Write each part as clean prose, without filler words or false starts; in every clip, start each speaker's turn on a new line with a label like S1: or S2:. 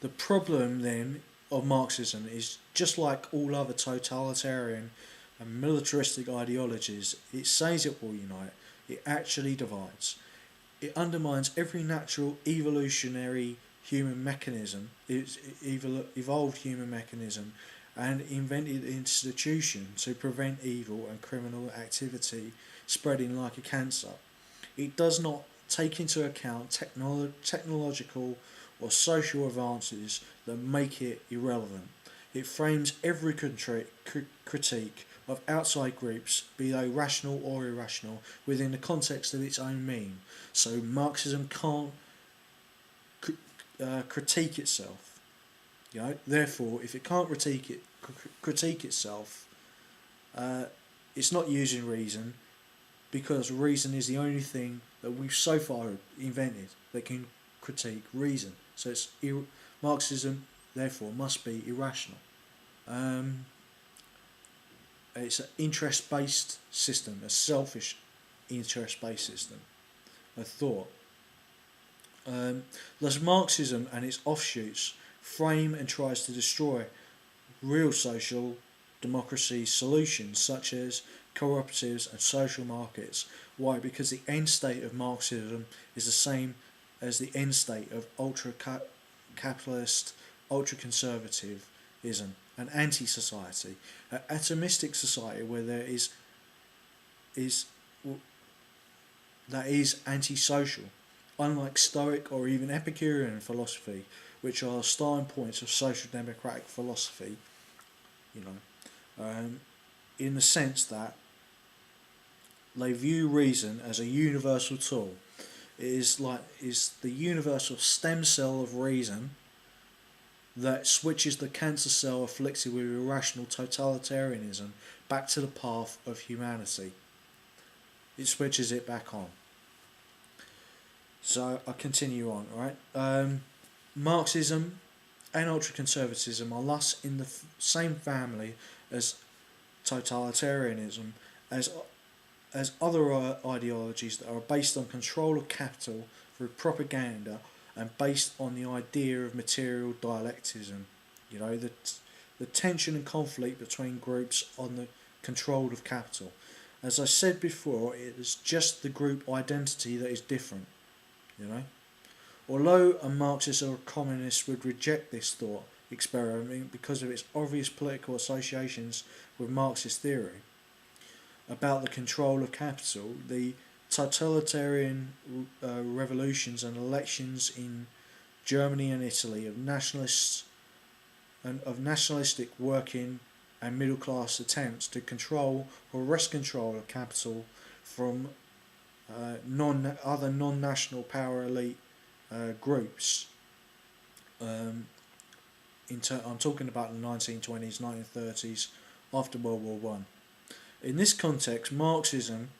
S1: The problem then of Marxism is just like all other totalitarian and militaristic ideologies, it says it will unite, it actually divides. It undermines every natural evolutionary human mechanism, evolved human mechanism, and invented institution to prevent evil and criminal activity spreading like a cancer. It does not take into account technological or social advances that make it irrelevant. It frames every critique of outside groups, be they rational or irrational, within the context of its own meaning. So Marxism can't critique itself. Therefore, if it can't critique itself, it's not using reason, because reason is the only thing that we've so far invented that can critique reason. So Marxism, therefore, must be irrational. It's an interest-based system, a selfish interest-based system of thought. Thus, Marxism and its offshoots frame and tries to destroy real social democracy solutions such as cooperatives and social markets. Why? Because the end state of Marxism is the same as the end state of ultra-capitalist, ultra-conservatism, an anti-society, an atomistic society where there is that is antisocial, unlike Stoic or even Epicurean philosophy, which are starting points of social democratic philosophy. You know, in the sense that they view reason as a universal tool. It is the universal stem cell of reason that switches the cancer cell afflicted with irrational totalitarianism back to the path of humanity. It switches it back on. So I continue on, right? Marxism and ultra-conservatism are thus in the same family as totalitarianism, as other ideologies that are based on control of capital through propaganda and based on the idea of material dialecticism. The tension and conflict between groups on the control of capital. As I said before, it is just the group identity that is different. Although a Marxist or a communist would reject this thought experiment because of its obvious political associations with Marxist theory about the control of capital, the totalitarian revolutions and elections in Germany and Italy of nationalists and of nationalistic working and middle class attempts to control or wrest control of capital from other non-national power elite groups. I'm talking about the 1920s, 1930s, after World War One. In this context, Marxism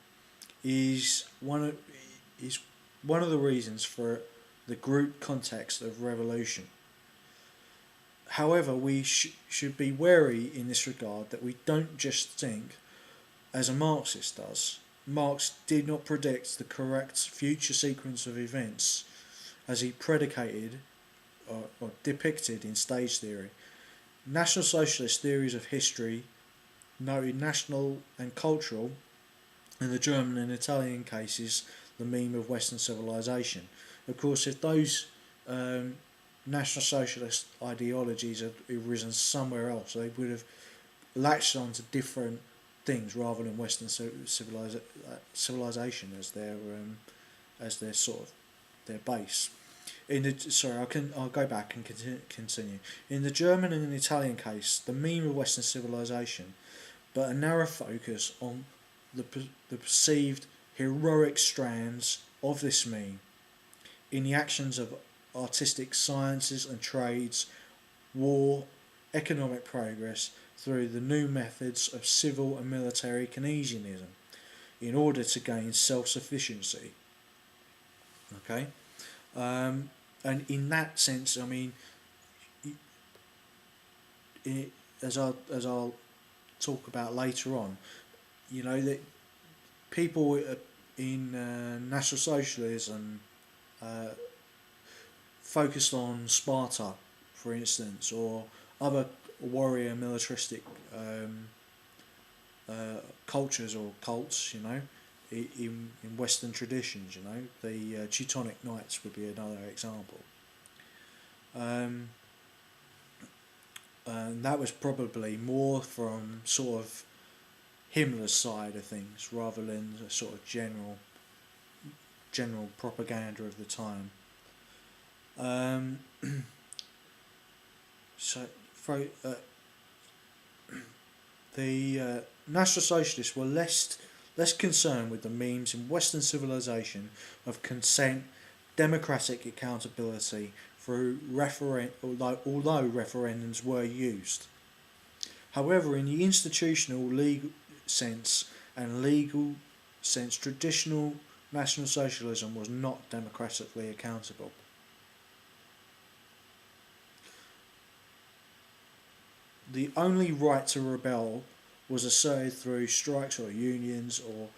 S1: is one of the reasons for the group context of revolution. However, we should be wary in this regard that we don't just think as a Marxist does. Marx did not predict the correct future sequence of events as he predicated or depicted in stage theory. National Socialist theories of history noted national and cultural, in the German and Italian cases, the meme of Western civilization. Of course, if those National Socialist ideologies had arisen somewhere else, they would have latched on to different things rather than Western civilization as their sort of their base. I'll go back and continue. In the German and Italian case, the meme of Western civilization, but a narrow focus on the perceived heroic strands of this meme in the actions of artistic sciences and trades, war, economic progress through the new methods of civil and military Keynesianism in order to gain self-sufficiency. Okay? And in that sense, I mean, as I'll talk about later on, that people in National Socialism focused on Sparta for instance, or other warrior militaristic cultures or cults, in Western traditions, the Teutonic Knights would be another example. And that was probably more from sort of Himmler's side of things rather than the sort of general propaganda of the time. So the National Socialists were less concerned with the means in Western civilization of consent, democratic accountability through although referendums were used. However, in the institutional legal sense and legal sense, traditional National Socialism was not democratically accountable. The only right to rebel was asserted through strikes or unions or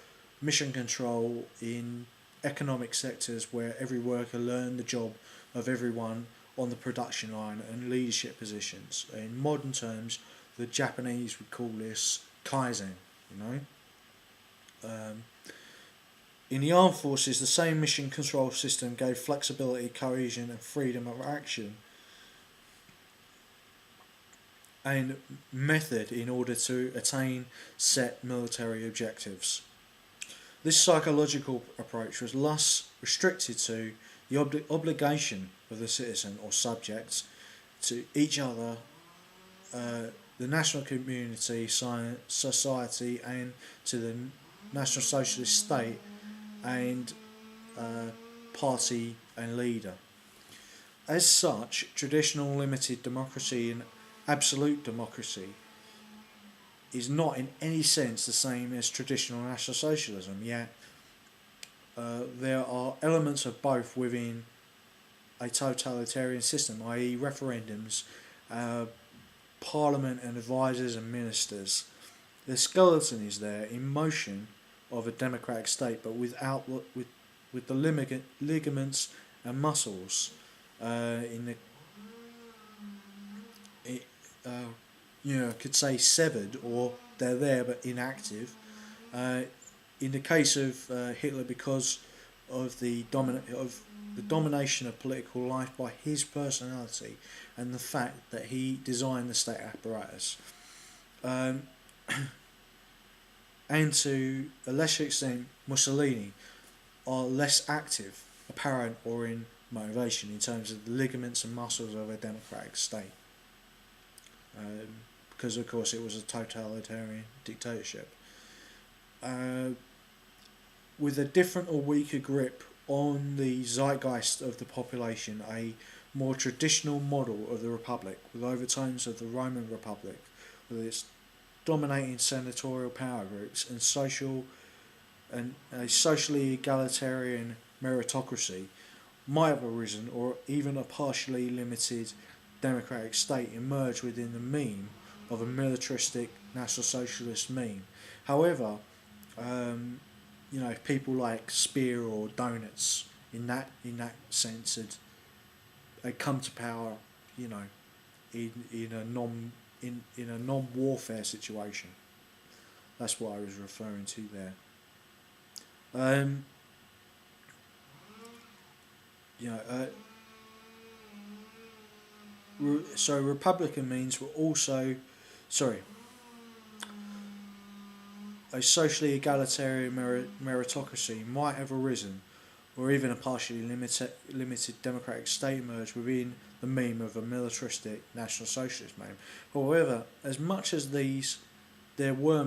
S1: mission control in economic sectors where every worker learned the job of everyone on the production line and leadership positions. In modern terms, the Japanese would call this kaizen, In the armed forces, the same mission control system gave flexibility, cohesion and freedom of action and method in order to attain set military objectives. This psychological approach was thus restricted to the obligation of the citizen or subjects to each other, the national community, society, and to the National Socialist state and party and leader. As such, traditional limited democracy and absolute democracy is not in any sense the same as traditional National Socialism, yet there are elements of both within a totalitarian system, i.e. referendums, parliament and advisors and ministers. The skeleton is there in motion of a democratic state, but without with the ligaments and muscles could say severed, or they're there but inactive. In the case of Hitler, because of the domination of political life by his personality and the fact that he designed the state apparatus, and to a lesser extent Mussolini, are less active, apparent or in motivation in terms of the ligaments and muscles of a democratic state. Because of course it was a totalitarian dictatorship. With a different or weaker grip on the zeitgeist of the population, a more traditional model of the Republic, with overtones of the Roman Republic, with its dominating senatorial power groups and a socially egalitarian meritocracy, might have arisen, or even a partially limited democratic state emerged within the meme of a militaristic National Socialist meme. However, people like Spear or Donuts in that sense had come to power, in a non-warfare situation. That's what I was referring to there. So Republican means were also, a socially egalitarian meritocracy might have arisen, or even a partially limited democratic state emerged within the meme of a militaristic National Socialist meme. However, as much as there were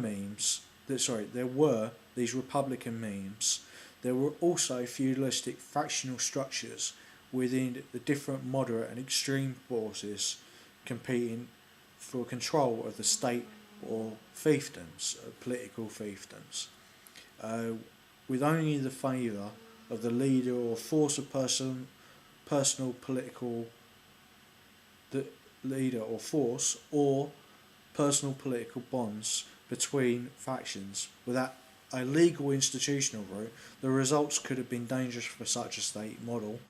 S1: these Republican memes, there were also feudalistic fractional structures within the different moderate and extreme forces competing for control of the state or fiefdoms, political fiefdoms, with only the favour of the leader or force of personal political leader or force or personal political bonds between factions. Without a legal institutional route, the results could have been dangerous for such a state model.